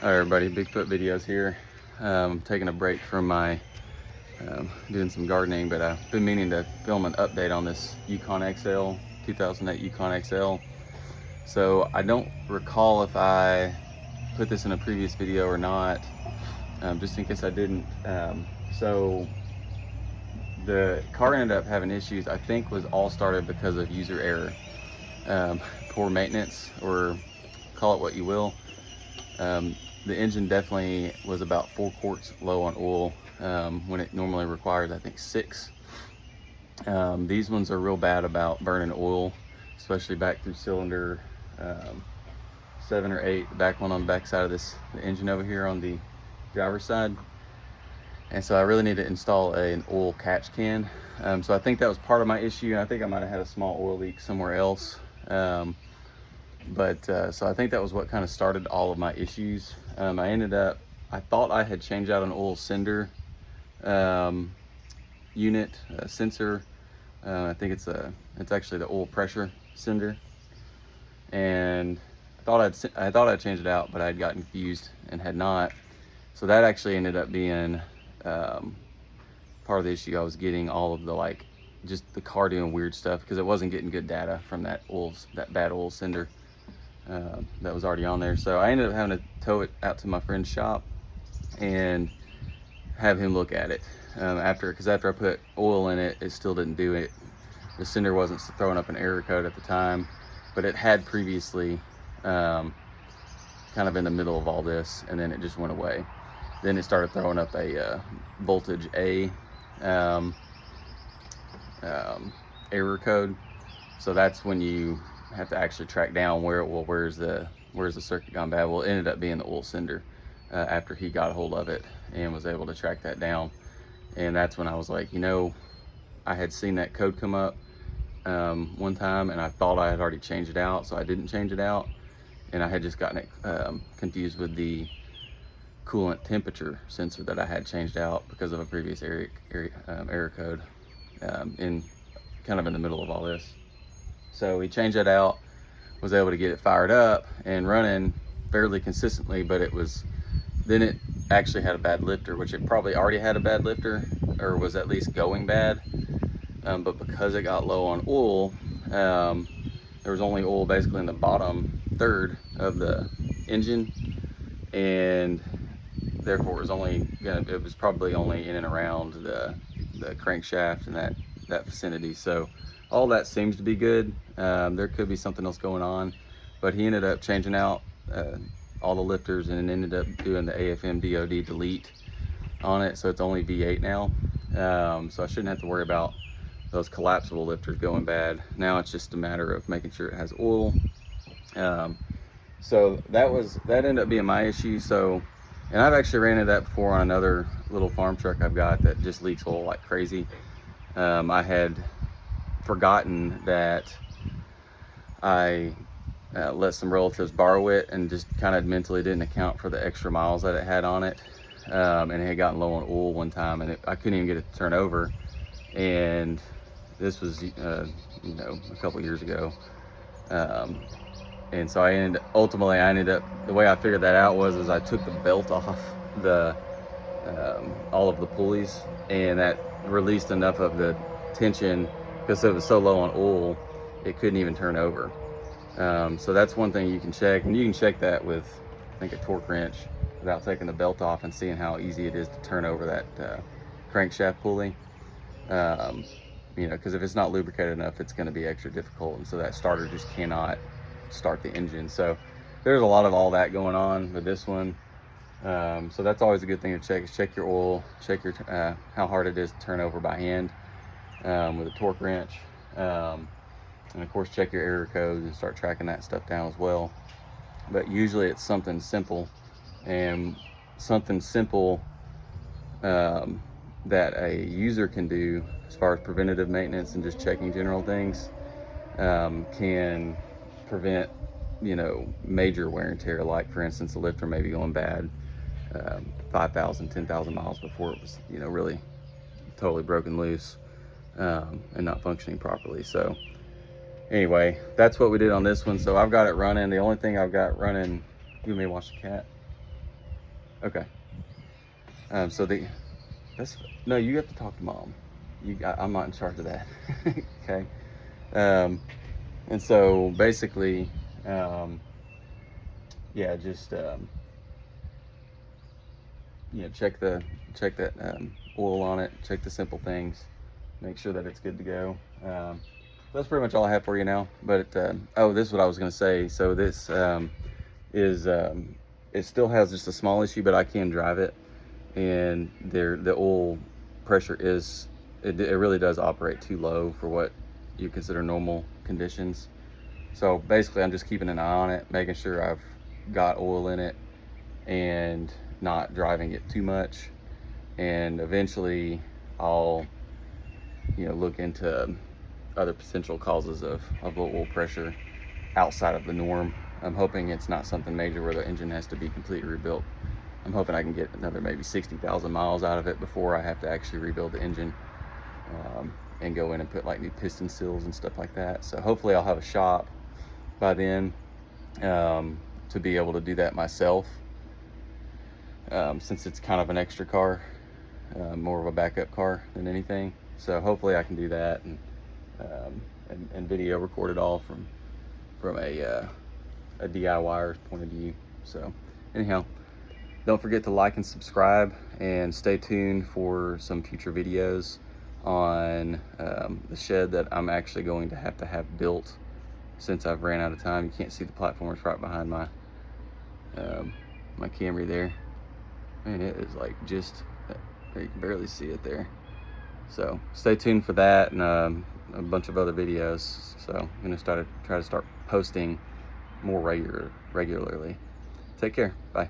Hi everybody, Bigfoot videos here. Taking a break from my doing some gardening, but I've been meaning to film an update on this Yukon XL, 2008 Yukon XL. So I don't recall if I put this in a previous video or not, just in case I didn't. So the car ended up having issues, I think was all started because of user error. Poor maintenance, or call it what you will. The engine definitely was about 4 quarts low on oil when it normally requires, I think, 6. These ones are real bad about burning oil, especially back through cylinder 7 or 8. The back one on the back side of the engine over here on the driver's side. And so I really need to install an oil catch can. So I think that was part of my issue. I think I might have had a small oil leak somewhere else. So I think that was what kind of started all of my issues. I thought I had changed out an oil sender unit, sensor. I think it's actually the oil pressure sender. And I thought I'd changed it out, but I'd gotten confused and had not. So that actually ended up being part of the issue. I was getting all of the just the car doing weird stuff because it wasn't getting good data from that bad oil sender that was already on there. So I ended up having to tow it out to my friend's shop and have him look at it. Because after I put oil in it, it still didn't do it. The sender wasn't throwing up an error code at the time, but it had previously, kind of in the middle of all this, and then it just went away. Then it started throwing up a voltage A error code. So that's when you have to actually track down where's the circuit gone bad. Well, it ended up being the oil sender after he got a hold of it and was able to track that down. And that's when I was like, I had seen that code come up one time, and I thought I had already changed it out, so I didn't change it out, and I had just gotten it confused with the coolant temperature sensor that I had changed out because of a previous error code in the middle of all this. So we changed that out, was able to get it fired up and running fairly consistently, but then it actually had a bad lifter, which it probably already had a bad lifter, or was at least going bad. But because it got low on oil, there was only oil basically in the bottom third of the engine, and therefore it was probably only in and around the crankshaft and that vicinity. So all that seems to be good. There could be something else going on, but he ended up changing out all the lifters and ended up doing the AFM DOD delete on it, so it's only V8 now. So I shouldn't have to worry about those collapsible lifters going bad. Now it's just a matter of making sure it has oil. So that ended up being my issue. And I've actually ran into that before on another little farm truck I've got that just leaks oil like crazy. I had forgotten that I let some relatives borrow it and just kind of mentally didn't account for the extra miles that it had on it. And it had gotten low on oil one time, and I couldn't even get it to turn over. And this was, a couple years ago. And so ultimately I ended up, the way I figured that out was I took the belt off all of the pulleys, and that released enough of the tension because it was so low on oil, it couldn't even turn over. So that's one thing you can check, and you can check that with, I think, a torque wrench without taking the belt off and seeing how easy it is to turn over that crankshaft pulley. Because if it's not lubricated enough, it's going to be extra difficult, and so that starter just cannot start the engine. So there's a lot of all that going on with this one. So that's always a good thing to check, is check your oil, check your how hard it is to turn over by hand with a torque wrench. And of course, check your error codes and start tracking that stuff down as well. But usually it's something simple, and something simple that a user can do as far as preventative maintenance and just checking general things can prevent, major wear and tear. Like, for instance, the lifter may be going bad 5,000, 10,000 miles before it was, really totally broken loose and not functioning properly. So anyway, that's what we did on this one. So I've got it running. The only thing I've got running, you may watch the cat. Okay. So that's, no, you have to talk to mom. I'm not in charge of that. Okay. Um, and so basically, um, yeah, just check that oil on it. Check the simple things. Make sure that it's good to go. That's pretty much all I have for you now. But oh, this is what I was going to say. So this is it still has just a small issue, but I can drive it, and the oil pressure is it really does operate too low for what you consider normal conditions. So basically, I'm just keeping an eye on it, making sure I've got oil in it and not driving it too much. And eventually, I'll look into other potential causes of low oil pressure outside of the norm. I'm hoping it's not something major where the engine has to be completely rebuilt. I'm hoping I can get another maybe 60,000 miles out of it before I have to actually rebuild the engine, and go in and put like new piston seals and stuff like that. So hopefully I'll have a shop by then, to be able to do that myself, since it's kind of an extra car, more of a backup car than anything. So hopefully I can do that, and video record it all from a DIYer's point of view. So anyhow, don't forget to like and subscribe, and stay tuned for some future videos on the shed that I'm actually going to have built, since I've ran out of time. You can't see the platform, it's right behind my my Camry there. Man, it is like just, you can barely see it there. So stay tuned for that, and a bunch of other videos. So I'm gonna try to start posting more regularly. Take care. Bye.